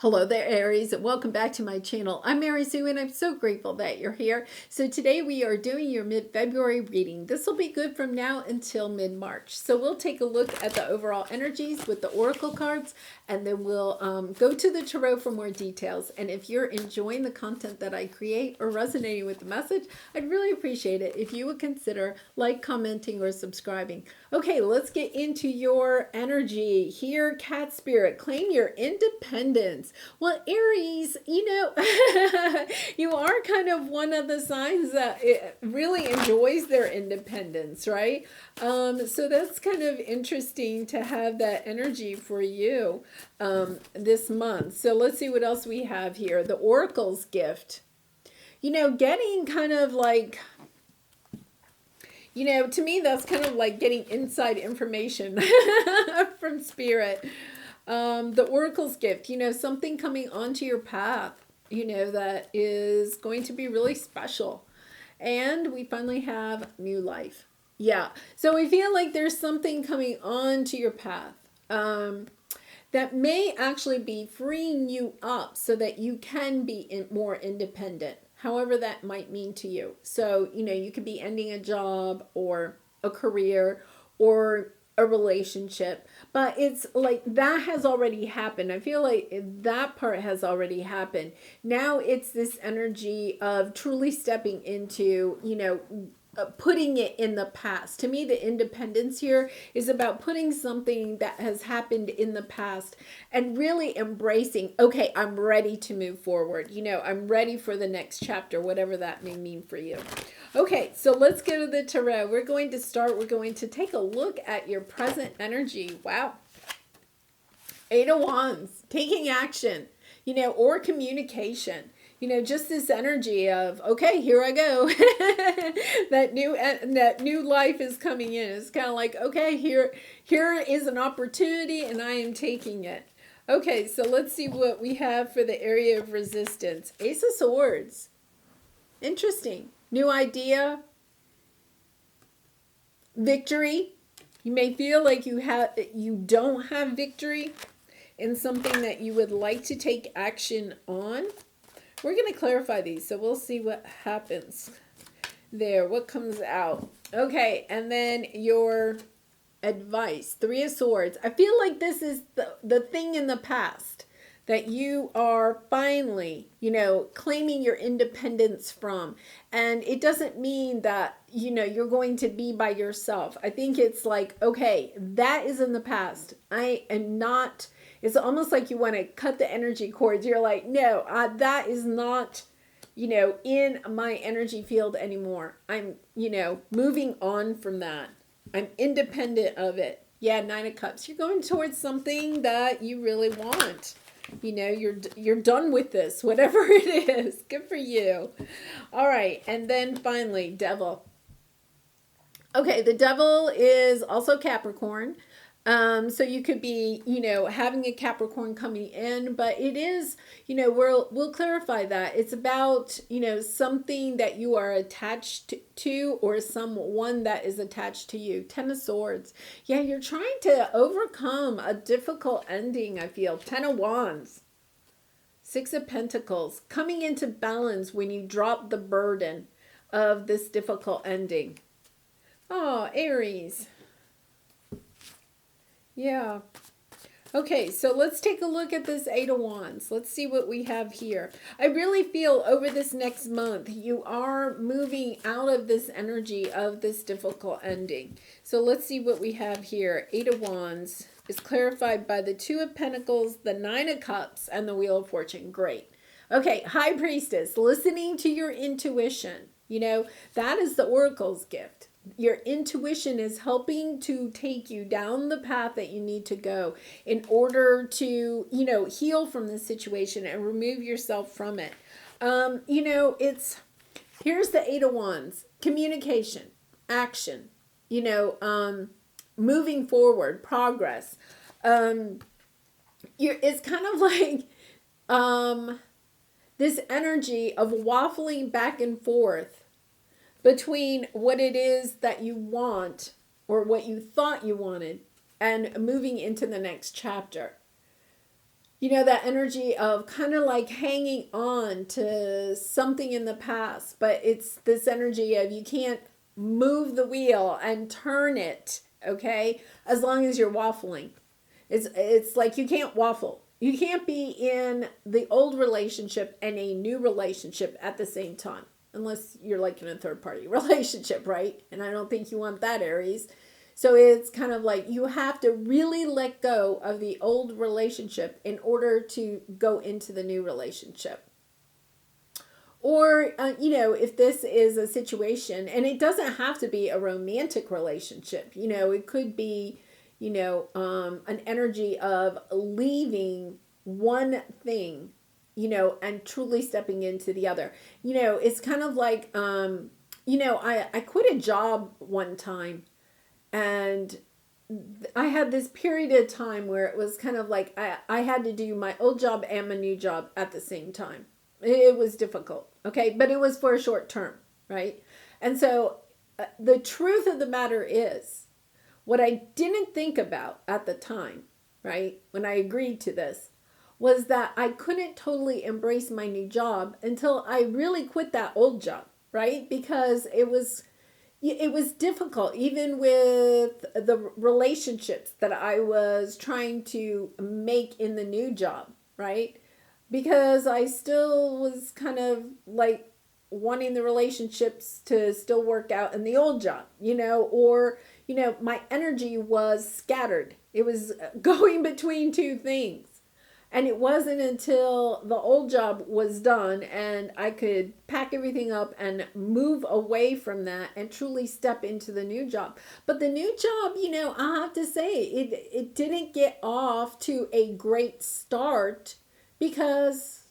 Hello there, Aries, and welcome back to my channel. I'm Aries Sue, and I'm so grateful that you're here. So today we are doing your mid-February reading. This will be good from now until mid-March. So we'll take a look at the overall energies with the oracle cards, and then we'll go to the tarot for more details. And if you're enjoying the content that I create or resonating with the message, I'd really appreciate it if you would consider commenting, or subscribing. Okay, let's get into your energy here, Cat Spirit. Claim your independence. Well, Aries, you are kind of one of the signs that it really enjoys their independence, right? So that's kind of interesting to have that energy for you this month. So let's see what else we have here. The Oracle's gift. Getting kind of like, to me, that's kind of like getting inside information from Spirit. The Oracle's gift, something coming onto your path, that is going to be really special. And we finally have new life. Yeah. So we feel like there's something coming onto your path that may actually be freeing you up so that you can be more independent. However that might mean to you. So, you could be ending a job or a career or a relationship, but it's like that has already happened. I feel like that part has already happened. Now it's this energy of truly stepping into, putting it in the past. To me, the independence here is about putting something that has happened in the past and really embracing, okay, I'm ready to move forward. I'm ready for the next chapter, whatever that may mean for you. Okay, so let's go to the tarot. We're going to take a look at your present energy. Wow. Eight of Wands, taking action, or communication. Just this energy of, okay, here I go. that new life is coming in. It's kind of like, okay, here is an opportunity and I am taking it. Okay, so let's see what we have for the area of resistance. Ace of Swords. Interesting. New idea. Victory. You may feel like you don't have victory in something that you would like to take action on. We're going to clarify these, so we'll see what happens there, what comes out. Okay, and then your advice, Three of Swords. I feel like this is the thing in the past that you are finally, claiming your independence from. And it doesn't mean that, you're going to be by yourself. I think it's like, okay, that is in the past. I am not... It's almost like you want to cut the energy cords. You're like, no, that is not, in my energy field anymore. I'm, moving on from that. I'm independent of it. Yeah, Nine of Cups. You're going towards something that you really want. You're done with this, whatever it is. Good for you. All right, and then finally, Devil. Okay, the Devil is also Capricorn. So you could be, having a Capricorn coming in, but it is, we'll clarify that. It's about, something that you are attached to or someone that is attached to you. Ten of Swords. Yeah, you're trying to overcome a difficult ending, I feel. Ten of Wands. Six of Pentacles. Coming into balance when you drop the burden of this difficult ending. Oh, Aries. Yeah. Okay, so let's take a look at this Eight of Wands. Let's see what we have here. I really feel over this next month, you are moving out of this energy of this difficult ending. So let's see what we have here. Eight of Wands is clarified by the Two of Pentacles, the Nine of Cups, and the Wheel of Fortune. Great. Okay, High Priestess, listening to your intuition. That is the Oracle's gift. Your intuition is helping to take you down the path that you need to go in order to, heal from this situation and remove yourself from it. Here's the Eight of Wands, communication, action, moving forward, progress. It's kind of like, this energy of waffling back and forth between what it is that you want or what you thought you wanted and moving into the next chapter. You know, that energy of kind of like hanging on to something in the past, but it's this energy of you can't move the wheel and turn it, okay? As long as you're waffling. It's like you can't waffle. You can't be in the old relationship and a new relationship at the same time. Unless you're like in a third party relationship, right? And I don't think you want that, Aries. So it's kind of like you have to really let go of the old relationship in order to go into the new relationship. Or, you know, if this is a situation, and it doesn't have to be a romantic relationship, you know, it could be, you know, an energy of leaving one thing, you know, and truly stepping into the other. You know, it's kind of like, you know, I quit a job one time, and I had this period of time where it was kind of like I had to do my old job and my new job at the same time. It was difficult, okay? But it was for a short term, right? And so the truth of the matter is, what I didn't think about at the time, right, when I agreed to this, was that I couldn't totally embrace my new job until I really quit that old job, right? Because it was difficult, even with the relationships that I was trying to make in the new job, right? Because I still was kind of like wanting the relationships to still work out in the old job, you know, or, you know, my energy was scattered. It was going between two things. And it wasn't until the old job was done and I could pack everything up and move away from that and truly step into the new job. But the new job, you know, I have to say, it didn't get off to a great start because,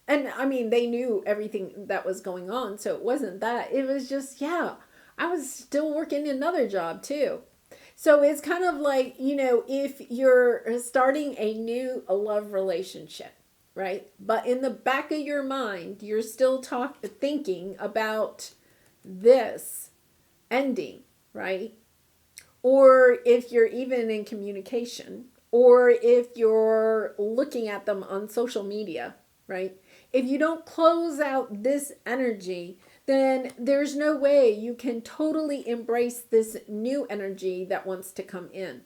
and I mean, they knew everything that was going on. So it wasn't that. It was just, yeah, I was still working another job too. So it's kind of like, you know, if you're starting a new love relationship, right? But in the back of your mind, you're still thinking about this ending, right? Or if you're even in communication, or if you're looking at them on social media, right? If you don't close out this energy, then there's no way you can totally embrace this new energy that wants to come in.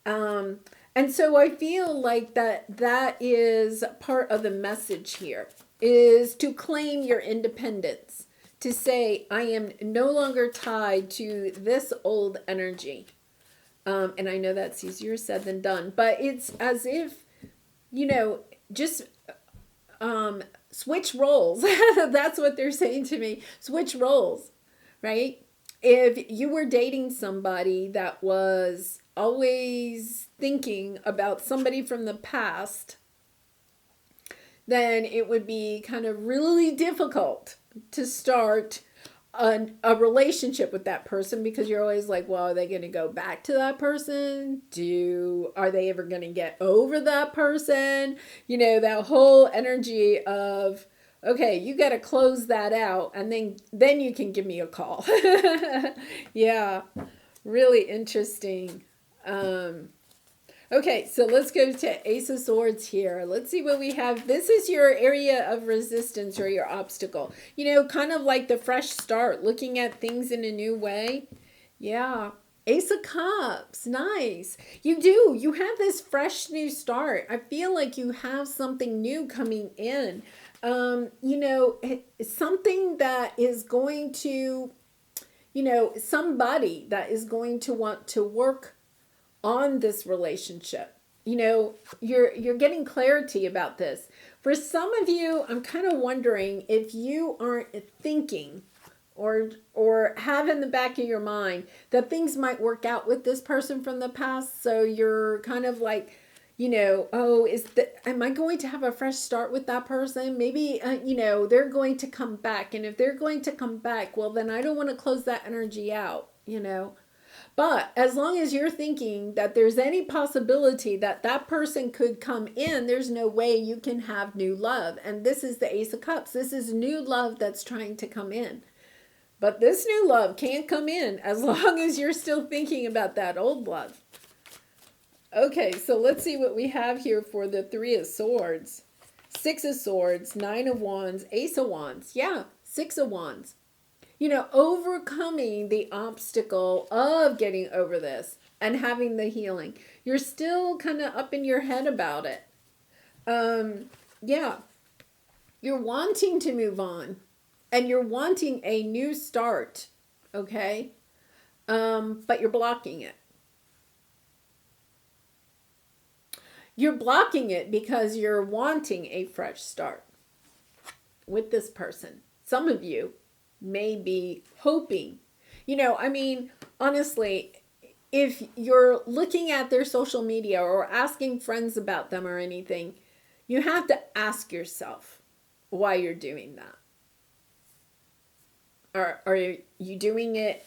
And so I feel like that is part of the message here, is to claim your independence, to say, I am no longer tied to this old energy. And I know that's easier said than done, but it's as if, you know, just switch roles. That's what they're saying to me. Switch roles, right? If you were dating somebody that was always thinking about somebody from the past, then it would be kind of really difficult to start a relationship with that person, because you're always like, well, are they going to go back to that person? Are they ever going to get over that person? You know, that whole energy of, okay, you got to close that out, and then you can give me a call. Yeah, really interesting. Okay, so let's go to Ace of Swords here. Let's see what we have. This is your area of resistance or your obstacle. You know, kind of like the fresh start, looking at things in a new way. Yeah. Ace of Cups. Nice. You do. You have this fresh new start. I feel like you have something new coming in. You know, something that is going to, you know, somebody that is going to want to work on this relationship. You know, you're getting clarity about this. For some of you, I'm kind of wondering if you aren't thinking or have in the back of your mind that things might work out with this person from the past. So you're kind of like, you know, oh, am I going to have a fresh start with that person? Maybe, you know, they're going to come back. And if they're going to come back, well, then I don't want to close that energy out, you know. But as long as you're thinking that there's any possibility that that person could come in, there's no way you can have new love. And this is the Ace of Cups. This is new love that's trying to come in. But this new love can't come in as long as you're still thinking about that old love. Okay, so let's see what we have here for the Three of Swords. Six of Swords, Nine of Wands, Ace of Wands. Yeah, Six of Wands. You know, overcoming the obstacle of getting over this and having the healing. You're still kind of up in your head about it. Yeah, you're wanting to move on and you're wanting a new start, okay? But you're blocking it. You're blocking it because you're wanting a fresh start with this person. Some of you may be hoping, you know, I mean, honestly, if you're looking at their social media or asking friends about them or anything, you have to ask yourself why you're doing that. Are you doing it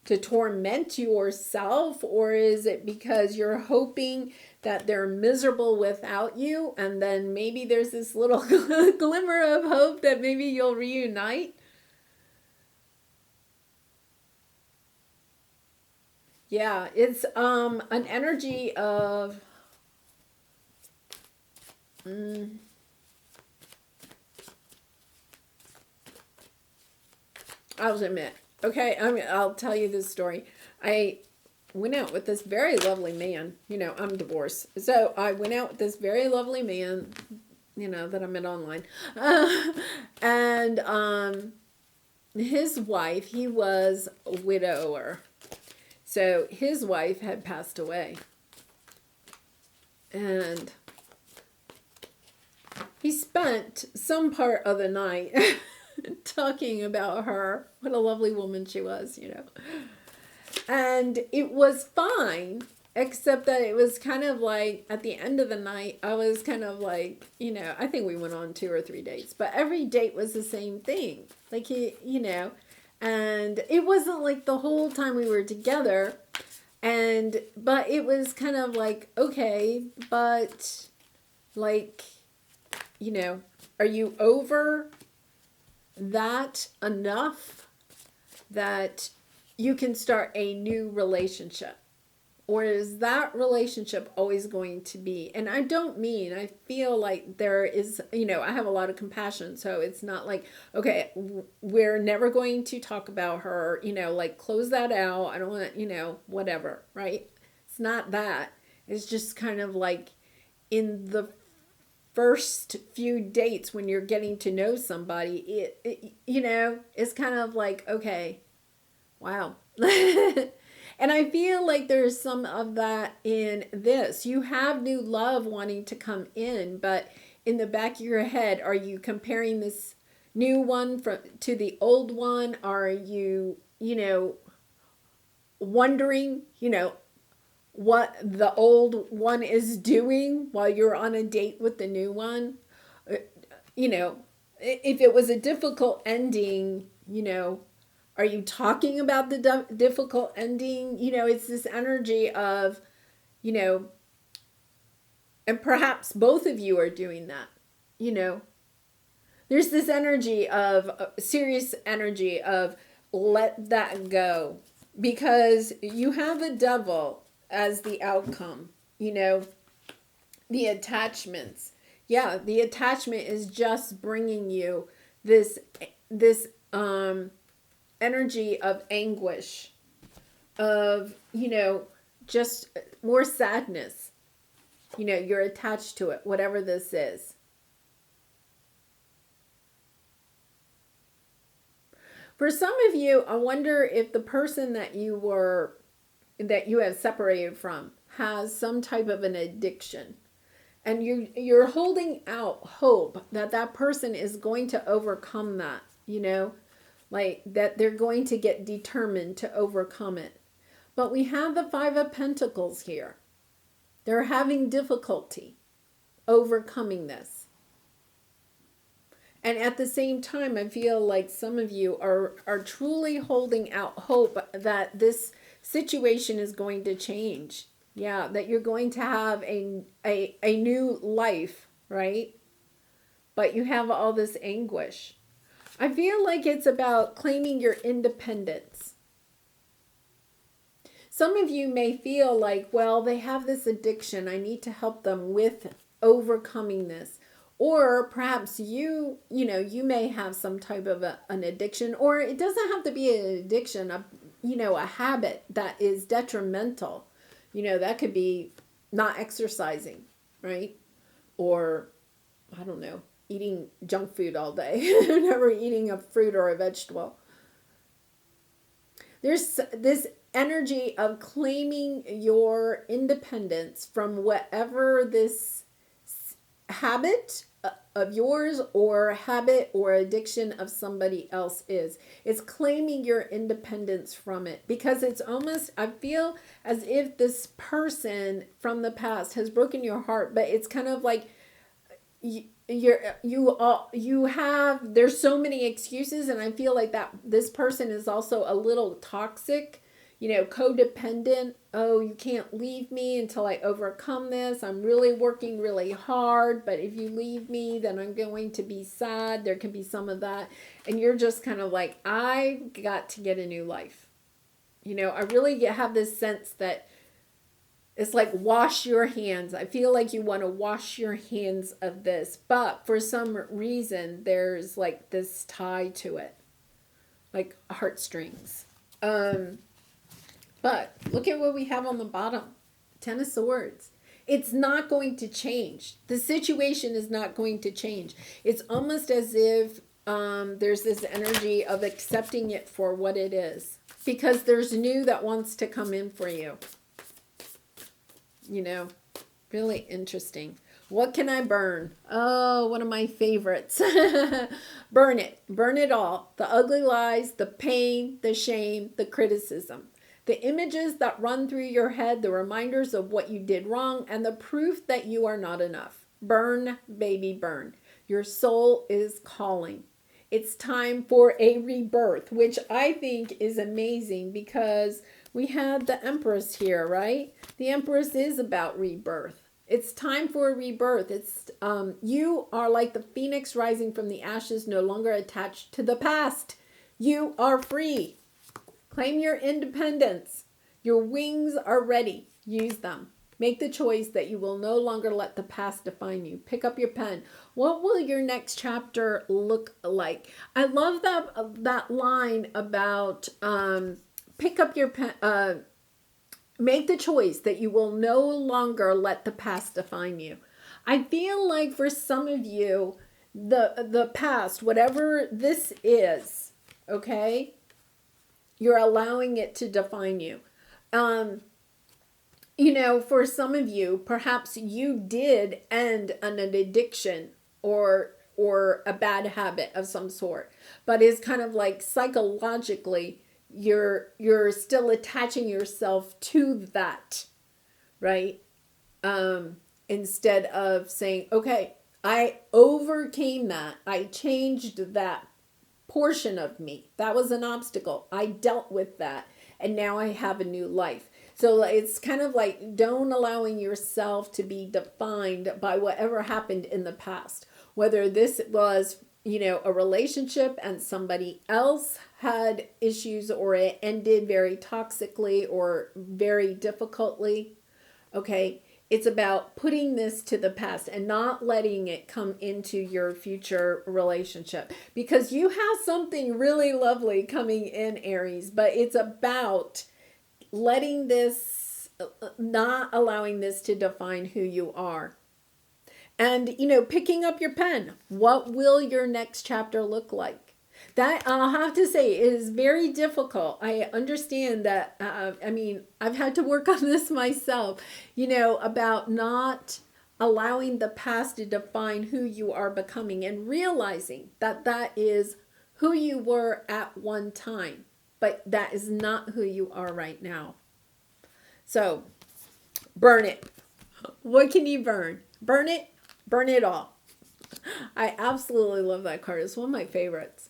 to torment yourself, or is it because you're hoping that they're miserable without you, and then maybe there's this little glimmer of hope that maybe you'll reunite? Yeah, it's an energy of I'll admit. Okay, I'll tell you this story. I went out with this very lovely man. You know, I'm divorced. So I went out with this very lovely man, you know, that I met online. And his wife, he was a widower. So his wife had passed away. And he spent some part of the night talking about her, what a lovely woman she was, you know. And it was fine, except that it was kind of like at the end of the night, I was kind of like, you know, I think we went on 2 or 3 dates, but every date was the same thing. Like, you know, and it wasn't like the whole time we were together. But it was kind of like, okay, but like, you know, are you over that enough that you can start a new relationship? Or is that relationship always going to be? And I don't mean, I feel like there is, you know, I have a lot of compassion. So it's not like, okay, we're never going to talk about her, you know, like close that out. I don't want, you know, whatever, right? It's not that. It's just kind of like in the first few dates when you're getting to know somebody, it you know, it's kind of like, okay, wow. And I feel like there's some of that in this. You have new love wanting to come in, but in the back of your head, are you comparing this new one to the old one? Are you, you know, wondering, you know, what the old one is doing while you're on a date with the new one? You know, if it was a difficult ending, you know, are you talking about the difficult ending? You know, it's this energy of, you know, and perhaps both of you are doing that, you know. There's this energy of, serious energy of let that go. Because you have the devil as the outcome, you know, the attachments. Yeah, the attachment is just bringing you this energy of anguish, of, you know, just more sadness. You know, you're attached to it, whatever this is. For some of you, I wonder if the person that you have separated from has some type of an addiction. And you're holding out hope that that person is going to overcome that, you know, like that they're going to get determined to overcome it. But we have the Five of Pentacles here. They're having difficulty overcoming this. And at the same time, I feel like some of you are truly holding out hope that this situation is going to change. Yeah, that you're going to have a new life, right? But you have all this anguish. I feel like it's about claiming your independence. some of you may feel like, well, they have this addiction. I need to help them with overcoming this. Or perhaps you may have some type of an addiction, or it doesn't have to be an addiction, a habit that is detrimental. That could be not exercising, right? Or, I don't know, eating junk food all day, never eating a fruit or a vegetable. There's this energy of claiming your independence from whatever this habit of yours or habit or addiction of somebody else is. It's claiming your independence from it, because it's almost, I feel as if this person from the past has broken your heart, but it's kind of like there's so many excuses, and I feel like that this person is also a little toxic, codependent. Oh, you can't leave me until I overcome this. I'm really working really hard, but if you leave me, then I'm going to be sad. There can be some of that. And you're just kind of like, I got to get a new life. I really have this sense that it's like, wash your hands. I feel like you want to wash your hands of this, but for some reason, there's like this tie to it, like heartstrings. But look at what we have on the bottom. Ten of Swords. It's not going to change. The situation is not going to change. It's almost as if there's this energy of accepting it for what it is, because there's new that wants to come in for you. Really interesting. What can I burn? Oh, one of my favorites. Burn it. Burn it all. The ugly lies, the pain, the shame, the criticism. The images that run through your head, the reminders of what you did wrong, and the proof that you are not enough. Burn, baby, burn. Your soul is calling. It's time for a rebirth, which I think is amazing, because we had the Empress here, right? The Empress is about rebirth. It's time for a rebirth. It's you are like the phoenix rising from the ashes, no longer attached to the past. You are free. Claim your independence. Your wings are ready. Use them. Make the choice that you will no longer let the past define you. Pick up your pen. What will your next chapter look like? I love that line about pick up your pen. Make the choice that you will no longer let the past define you. I feel like for some of you, the past, whatever this is, okay, you're allowing it to define you. For some of you, perhaps you did end an addiction or a bad habit of some sort, but it's kind of like psychologically you're still attaching yourself to that, right? Instead of saying, okay, I overcame that. I changed that portion of me. That was an obstacle. I dealt with that, and now I have a new life. So it's kind of like, don't allowing yourself to be defined by whatever happened in the past, whether this was a relationship and somebody else had issues, or it ended very toxically or very difficultly. Okay, it's about putting this to the past and not letting it come into your future relationship, because you have something really lovely coming in, Aries, but it's about letting this, not allowing this to define who you are. And, picking up your pen, what will your next chapter look like? That, I'll have to say, it is very difficult. I understand that, I've had to work on this myself, about not allowing the past to define who you are becoming, and realizing that that is who you were at one time, but that is not who you are right now. So, burn it. What can you burn? Burn it. Burn it all. I absolutely love that card. It's one of my favorites.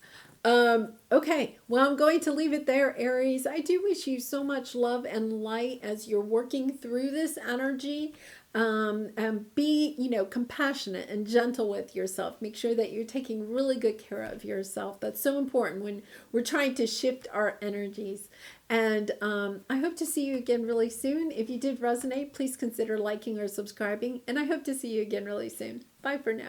Okay, well, I'm going to leave it there, Aries. I do wish you so much love and light as you're working through this energy. And be, you know, compassionate and gentle with yourself. Make sure that you're taking really good care of yourself. That's so important when we're trying to shift our energies. And I hope to see you again really soon. If you did resonate, please consider liking or subscribing. And I hope to see you again really soon. Bye for now.